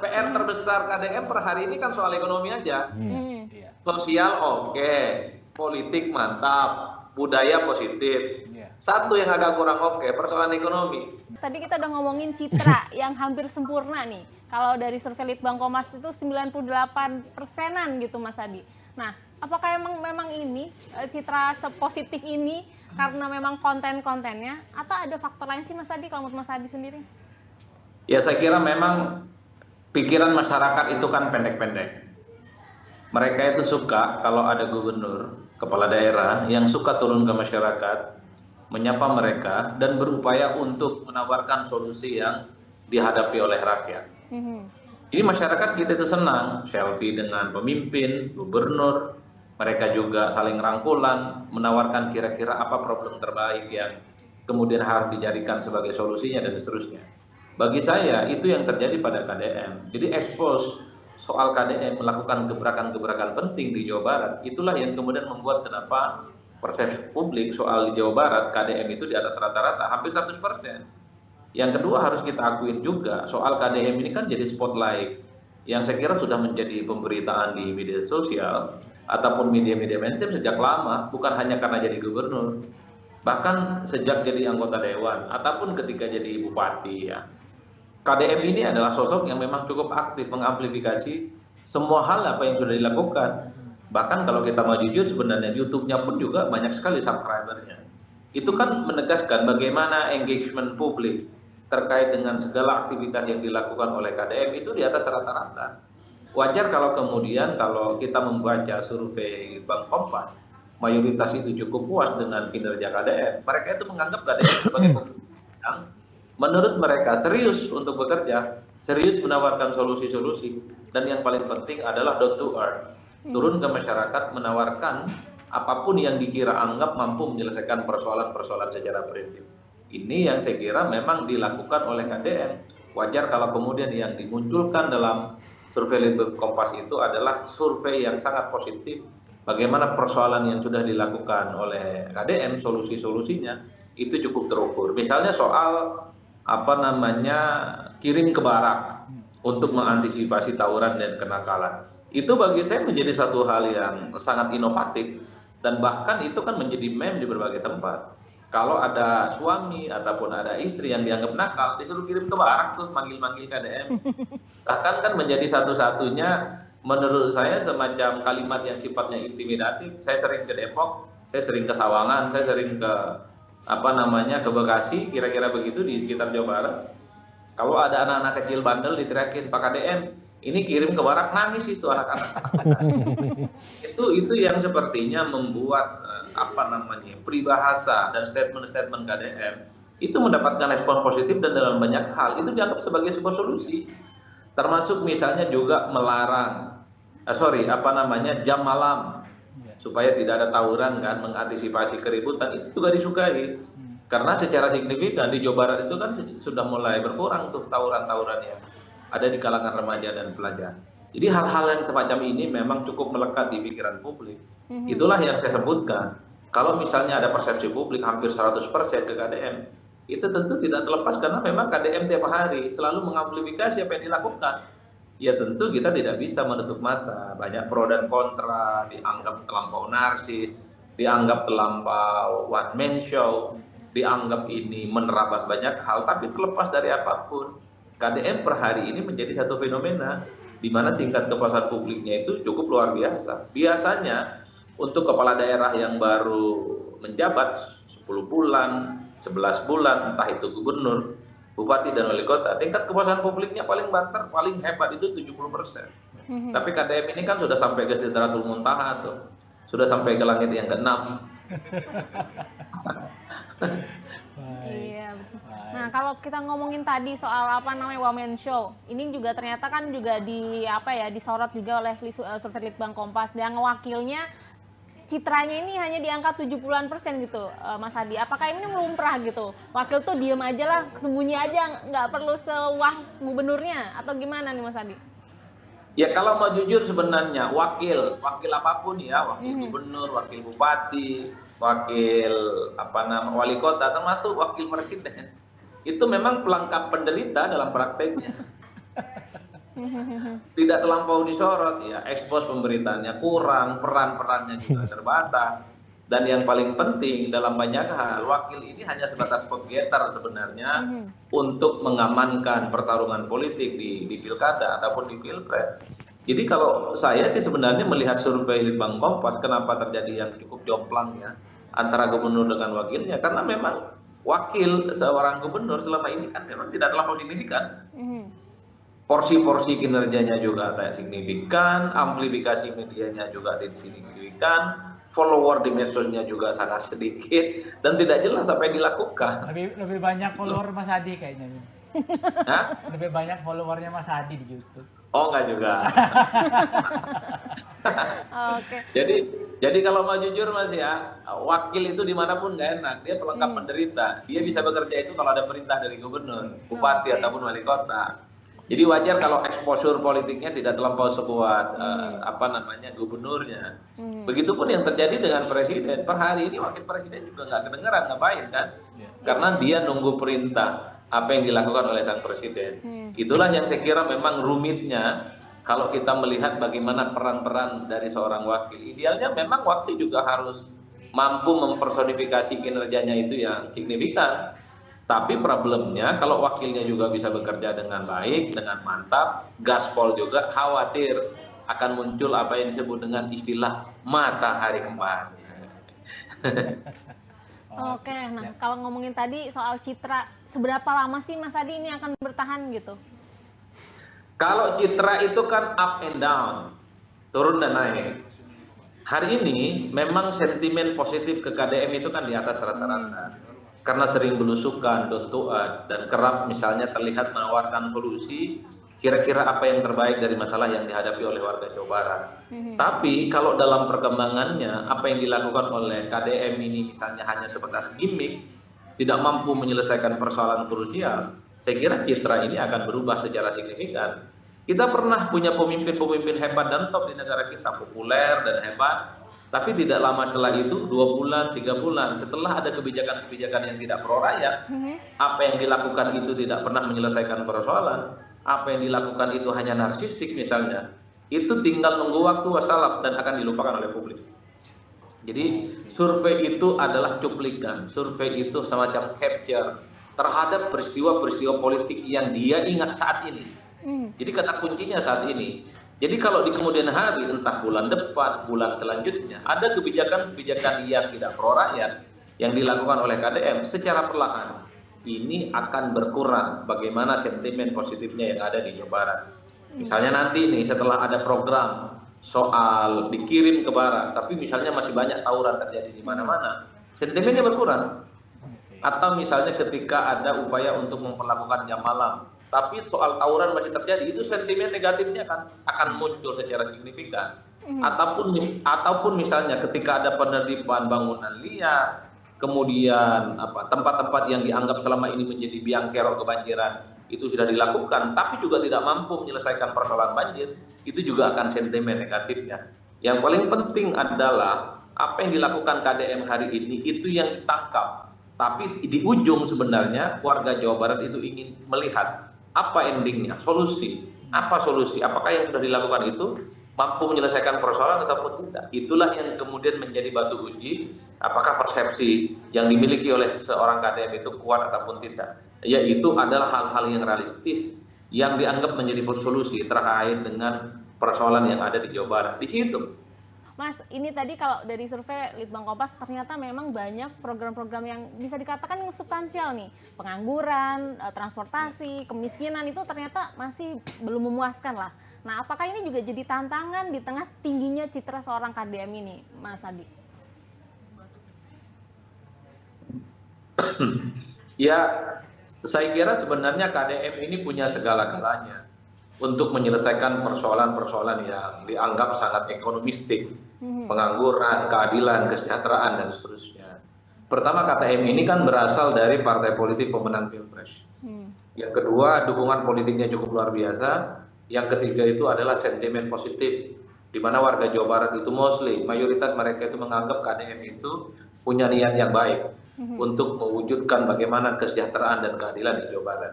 PR terbesar KDM per hari ini kan soal ekonomi aja. Iya. Sosial oke, politik mantap, budaya positif. Iya. Satu yang agak kurang oke, persoalan ekonomi. Tadi kita udah ngomongin citra yang hampir sempurna nih. Kalau dari survei Litbang Kompas itu 98%-an gitu Mas Adi. Nah, apakah memang ini citra sepositif ini karena memang konten-kontennya atau ada faktor lain sih Mas Adi kalau menurut Mas Adi sendiri? Ya saya kira memang pikiran masyarakat itu kan pendek-pendek. Mereka itu suka kalau ada gubernur, kepala daerah yang suka turun ke masyarakat, menyapa mereka dan berupaya untuk menawarkan solusi yang dihadapi oleh rakyat. Jadi masyarakat kita itu senang selfie dengan pemimpin, gubernur, mereka juga saling rangkulan, menawarkan kira-kira apa problem terbaik yang kemudian harus dijadikan sebagai solusinya dan seterusnya. Bagi saya itu yang terjadi pada KDM. Jadi expose soal KDM melakukan gebrakan-gebrakan penting di Jawa Barat, itulah yang kemudian membuat kenapa persepsi publik soal di Jawa Barat KDM itu di atas rata-rata, hampir 100%. Yang kedua harus kita akuin juga, soal KDM ini kan jadi spotlight yang saya kira sudah menjadi pemberitaan di media sosial ataupun media-media mainstream sejak lama, bukan hanya karena jadi gubernur, bahkan sejak jadi anggota dewan ataupun ketika jadi bupati ya. KDM ini adalah sosok yang memang cukup aktif mengamplifikasi semua hal apa yang sudah dilakukan. Bahkan kalau kita mau jujur sebenarnya YouTube-nya pun juga banyak sekali subscribernya. Itu kan menegaskan bagaimana engagement publik terkait dengan segala aktivitas yang dilakukan oleh KDM itu di atas rata-rata. Wajar kalau kemudian kalau kita membaca survei Litbang Kompas, mayoritas itu cukup puas dengan kinerja KDM. Mereka itu menganggap KDM sebagai pemimpin yang menurut mereka serius untuk bekerja, serius menawarkan solusi-solusi, dan yang paling penting adalah down to earth. Turun ke masyarakat menawarkan apapun yang dikira anggap mampu menyelesaikan persoalan-persoalan secara prinsip. Ini yang saya kira memang dilakukan oleh KDM. Wajar kalau kemudian yang dimunculkan dalam survei Litbang Kompas itu adalah survei yang sangat positif. Bagaimana persoalan yang sudah dilakukan oleh KDM, solusi-solusinya itu cukup terukur. Misalnya soal kirim ke barak untuk mengantisipasi tawuran dan kenakalan. Itu bagi saya menjadi satu hal yang sangat inovatif dan bahkan itu kan menjadi meme di berbagai tempat. Kalau ada suami ataupun ada istri yang dianggap nakal, disuruh kirim ke barak tuh manggil-manggil KDM. Bahkan kan menjadi satu-satunya menurut saya semacam kalimat yang sifatnya intimidatif. Saya sering ke Depok, saya sering ke Sawangan, saya sering ke ke Bekasi, kira-kira begitu di sekitar Jawa Barat. Kalau ada anak-anak kecil bandel diteriakin Pak KDM, ini kirim ke barak, nangis itu anak-anak. itu yang sepertinya membuat peribahasa dan statement-statement KDM itu mendapatkan respon positif dan dalam banyak hal itu dianggap sebagai sebuah solusi. Termasuk misalnya juga melarang jam malam supaya tidak ada tawuran kan, mengantisipasi keributan, itu juga disukai. Karena secara signifikan di Jawa Barat itu kan sudah mulai berkurang tuh tawuran-tawuran yang ada di kalangan remaja dan pelajar. Jadi hal-hal yang semacam ini memang cukup melekat di pikiran publik. Itulah yang saya sebutkan. Kalau misalnya ada persepsi publik hampir 100% ke KDM, itu tentu tidak terlepas karena memang KDM tiap hari selalu mengamplifikasi apa yang dilakukan. Ya tentu kita tidak bisa menutup mata. Banyak pro dan kontra, dianggap terlampau narsis, dianggap terlampau one man show, dianggap ini menerabas banyak hal, tapi terlepas dari apapun, KDM per hari ini menjadi satu fenomena di mana tingkat kepuasan publiknya itu cukup luar biasa. Biasanya untuk kepala daerah yang baru menjabat 10 bulan, 11 bulan, entah itu gubernur, bupati dan wali kota, tingkat kepuasan publiknya paling banter, paling hebat itu 70%. Tapi KDM ini kan sudah sampai ke Sidratul Muntaha tuh. Sudah sampai ke langit yang ke-6. Iya, betul. Nah, kalau kita ngomongin tadi soal woman show, ini juga ternyata kan juga disorot juga oleh survei Litbang Kompas, dan wakilnya citranya ini hanya di angka 70-an% gitu, Mas Adi. Apakah ini lumrah gitu? Wakil tuh diem aja lah, sembunyi aja, nggak perlu sewah gubernurnya, atau gimana nih Mas Adi? Ya kalau mau jujur sebenarnya wakil apapun ya, wakil gubernur, wakil bupati, wakil wali kota, termasuk wakil presiden, itu memang pelengkap penderita dalam prakteknya. Tidak terlampau disorot ya, ekspos pemberitaannya kurang, peran-perannya juga terbatas. Dan yang paling penting dalam banyak hal, wakil ini hanya sebatas vote getter sebenarnya untuk mengamankan pertarungan politik di pilkada ataupun di pilpres. Jadi kalau saya sih sebenarnya melihat survei Litbang Kompas, kenapa terjadi yang cukup jomplang ya antara gubernur dengan wakilnya, karena memang wakil seorang gubernur selama ini kan memang tidak terlampau signifikan. Porsi-porsi kinerjanya juga tidak signifikan, amplifikasi medianya juga tidak signifikan, follower di medsosnya juga sangat sedikit, dan tidak jelas apa yang dilakukan. Lebih banyak follower Mas Adi kayaknya. Hah? Lebih banyak followernya Mas Adi di YouTube. Oh enggak juga. Oke. Jadi kalau mau jujur Mas ya, wakil itu dimanapun nggak enak, dia pelengkap penderita. Dia bisa bekerja itu kalau ada perintah dari gubernur, bupati ataupun wali kota. Jadi wajar kalau exposure politiknya tidak terlampau sekuat gubernurnya. Begitupun yang terjadi dengan presiden. Per hari ini wakil presiden juga nggak kedengeran ngapain kan? Karena dia nunggu perintah apa yang dilakukan oleh sang presiden. Itulah yang saya kira memang rumitnya kalau kita melihat bagaimana peran-peran dari seorang wakil. Idealnya memang wakil juga harus mampu mempersonifikasi kinerjanya itu yang signifikan. Tapi problemnya kalau wakilnya juga bisa bekerja dengan baik, dengan mantap, gaspol juga, khawatir akan muncul apa yang disebut dengan istilah matahari kembar. Oke, nah kalau ngomongin tadi soal citra, seberapa lama sih Mas Adi ini akan bertahan gitu? Kalau citra itu kan up and down, turun dan naik. Hari ini memang sentimen positif ke KDM itu kan di atas rata-rata. Karena sering belusukan, dontuan, dan kerap misalnya terlihat menawarkan solusi kira-kira apa yang terbaik dari masalah yang dihadapi oleh warga Jawa Barat. Tapi kalau dalam perkembangannya, apa yang dilakukan oleh KDM ini misalnya hanya sebatas gimmick, tidak mampu menyelesaikan persoalan krusial, saya kira citra ini akan berubah secara signifikan. Kita pernah punya pemimpin-pemimpin hebat dan top di negara kita, populer dan hebat, tapi tidak lama setelah itu, 2 bulan, 3 bulan, setelah ada kebijakan-kebijakan yang tidak pro rakyat, apa yang dilakukan itu tidak pernah menyelesaikan persoalan, apa yang dilakukan itu hanya narsistik misalnya, itu tinggal nunggu waktu wassalam dan akan dilupakan oleh publik. Jadi survei itu adalah cuplikan, survei itu semacam capture terhadap peristiwa-peristiwa politik yang dia ingat saat ini. Jadi kata kuncinya saat ini. Jadi kalau di kemudian hari, entah bulan depan, bulan selanjutnya, ada kebijakan-kebijakan yang tidak pro rakyat yang dilakukan oleh KDM secara perlahan, ini akan berkurang bagaimana sentimen positifnya yang ada di Jawa Barat. Misalnya nanti nih setelah ada program soal dikirim ke Barat, tapi misalnya masih banyak tawuran terjadi di mana-mana, sentimennya berkurang. Atau misalnya ketika ada upaya untuk memperlakukan jam malam, tapi soal tawuran masih terjadi, itu sentimen negatifnya akan muncul secara signifikan. Ataupun misalnya ketika ada penertiban bangunan liar, kemudian tempat-tempat yang dianggap selama ini menjadi biang kerok kebanjiran itu sudah dilakukan, tapi juga tidak mampu menyelesaikan persoalan banjir, itu juga akan sentimen negatifnya. Yang paling penting adalah apa yang dilakukan KDM hari ini itu yang ditangkap. Tapi di ujung sebenarnya warga Jawa Barat itu ingin melihat apa endingnya, solusi. Apa solusi? Apakah yang sudah dilakukan itu mampu menyelesaikan persoalan ataupun tidak? Itulah yang kemudian menjadi batu uji apakah persepsi yang dimiliki oleh seseorang KDM itu kuat ataupun tidak. Yaitu adalah hal-hal yang realistis yang dianggap menjadi solusi terkait dengan persoalan yang ada di Jawa Barat. Di situ. Mas, ini tadi kalau dari survei Litbang Kompas ternyata memang banyak program-program yang bisa dikatakan substansial nih. Pengangguran, transportasi, kemiskinan itu ternyata masih belum memuaskan lah. Nah, apakah ini juga jadi tantangan di tengah tingginya citra seorang KDM ini, Mas Adi? Ya, saya kira sebenarnya KDM ini punya segala-galanya untuk menyelesaikan persoalan-persoalan yang dianggap sangat ekonomistik, pengangguran, keadilan, kesejahteraan, dan seterusnya. Pertama, KTM ini kan berasal dari partai politik pemenang Pilpres. Yang kedua, dukungan politiknya cukup luar biasa. Yang ketiga itu adalah sentimen positif, di mana warga Jawa Barat itu mostly, mayoritas mereka itu menganggap KDM itu punya niat yang baik untuk mewujudkan bagaimana kesejahteraan dan keadilan di Jawa Barat.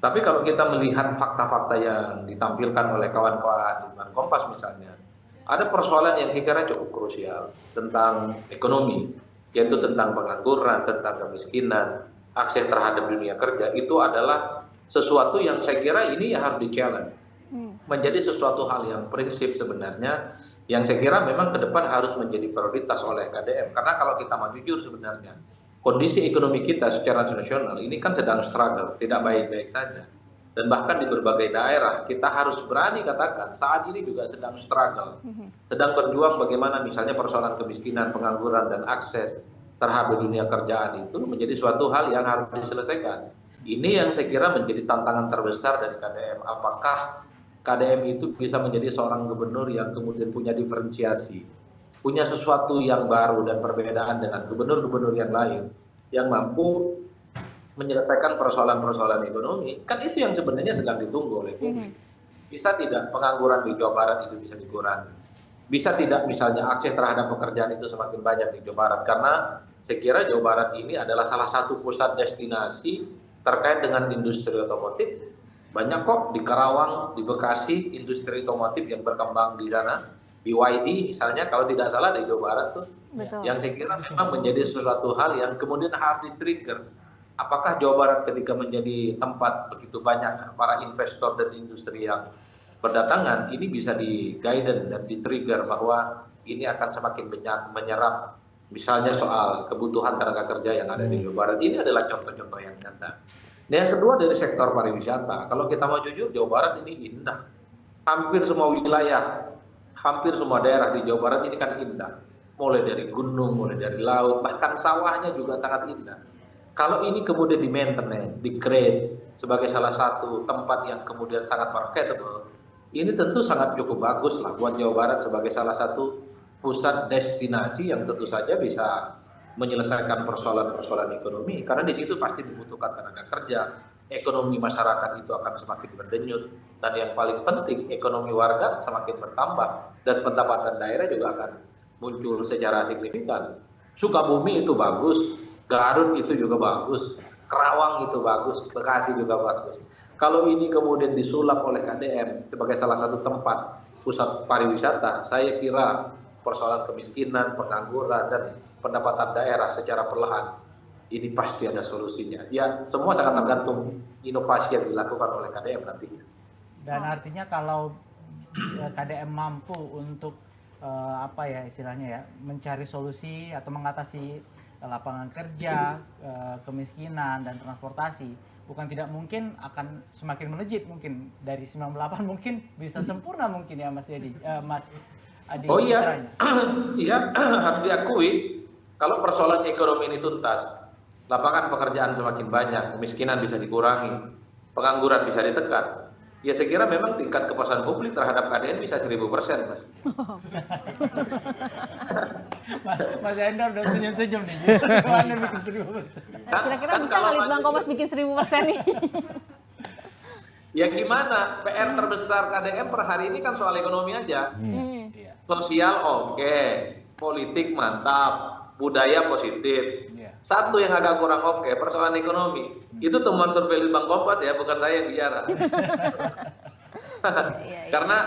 Tapi kalau kita melihat fakta-fakta yang ditampilkan oleh kawan-kawan di Dewan Kompas misalnya, ada persoalan yang saya kira cukup krusial tentang ekonomi, yaitu tentang pengangguran, tentang kemiskinan, akses terhadap dunia kerja. Itu adalah sesuatu yang saya kira ini ya harus di-challenge. Menjadi sesuatu hal yang prinsip sebenarnya, yang saya kira memang ke depan harus menjadi prioritas oleh KDM. Karena kalau kita mau jujur sebenarnya, kondisi ekonomi kita secara nasional ini kan sedang struggle, tidak baik-baik saja. Dan bahkan di berbagai daerah, kita harus berani katakan saat ini juga sedang struggle. Sedang berjuang bagaimana misalnya persoalan kemiskinan, pengangguran, dan akses terhadap dunia kerjaan itu menjadi suatu hal yang harus diselesaikan. Ini yang saya kira menjadi tantangan terbesar dari KDM. Apakah KDM itu bisa menjadi seorang gubernur yang kemudian punya diferensiasi, punya sesuatu yang baru dan perbedaan dengan gubernur-gubernur yang lain, yang mampu menyelesaikan persoalan-persoalan ekonomi. Kan itu yang sebenarnya sedang ditunggu oleh publik. Bisa tidak pengangguran di Jawa Barat itu bisa dikurangi? Bisa tidak misalnya akses terhadap pekerjaan itu semakin banyak di Jawa Barat? Karena saya kira Jawa Barat ini adalah salah satu pusat destinasi terkait dengan industri otomotif. Banyak kok di Karawang, di Bekasi, industri otomotif yang berkembang di sana. BYD misalnya, kalau tidak salah di Jawa Barat tuh. Betul. Yang saya kira memang menjadi sesuatu hal yang kemudian harus di-trigger. Apakah Jawa Barat ketika menjadi tempat begitu banyak para investor dan industri yang berdatangan, ini bisa di-guidance dan di-trigger bahwa ini akan semakin menyerap misalnya soal kebutuhan tenaga kerja yang ada di Jawa Barat. Ini adalah contoh-contoh yang nyata. Nah, yang kedua dari sektor pariwisata, kalau kita mau jujur, Jawa Barat ini indah. Hampir semua wilayah, hampir semua daerah di Jawa Barat ini kan indah. Mulai dari gunung, mulai dari laut, bahkan sawahnya juga sangat indah. Kalau ini kemudian di-maintenance, di-create sebagai salah satu tempat yang kemudian sangat marketable, ini tentu sangat cukup bagus lah buat Jawa Barat sebagai salah satu pusat destinasi yang tentu saja bisa menyelesaikan persoalan-persoalan ekonomi, karena di situ pasti dibutuhkan tenaga kerja, ekonomi masyarakat itu akan semakin berdenyut, dan yang paling penting ekonomi warga semakin bertambah dan pendapatan daerah juga akan muncul secara signifikan. Sukabumi itu bagus, Garut itu juga bagus, Kerawang itu bagus, Bekasi juga bagus. Kalau ini kemudian disulap oleh KDM sebagai salah satu tempat pusat pariwisata, saya kira persoalan kemiskinan, pengangguran, dan pendapatan daerah secara perlahan ini pasti ada solusinya. Ya, semua sangat tergantung inovasi yang dilakukan oleh KDM nantinya. Dan artinya kalau KDM mampu untuk apa ya istilahnya ya, mencari solusi atau mengatasi lapangan kerja, kemiskinan, dan transportasi, bukan tidak mungkin akan semakin melejit, mungkin dari 98 mungkin bisa sempurna mungkin ya Mas Dedi, Mas Adi. Oh iya, iya harus diakui. Kalau persoalan ekonomi ini tuntas, lapangan pekerjaan semakin banyak, kemiskinan bisa dikurangi, pengangguran bisa ditekan. Ya saya kira memang tingkat kepuasan publik terhadap KDM bisa 1000%, Mas. Mas Endor udah senyum-senyum nih. Gimana bikin 1000%? Kira-kira bisa nggak Litbang Kompas bikin 1000% nih? Ya gimana? PR terbesar KDM per hari ini kan soal ekonomi aja. Sosial oke, politik mantap, budaya positif. Satu yang agak kurang oke, persoalan ekonomi. Itu temuan survei Litbang Kompas ya, bukan saya yang bicara. Karena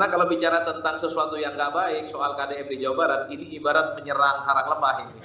kalau bicara tentang sesuatu yang nggak baik soal KDM di Jawa Barat, ini ibarat menyerang sarang lebah ini.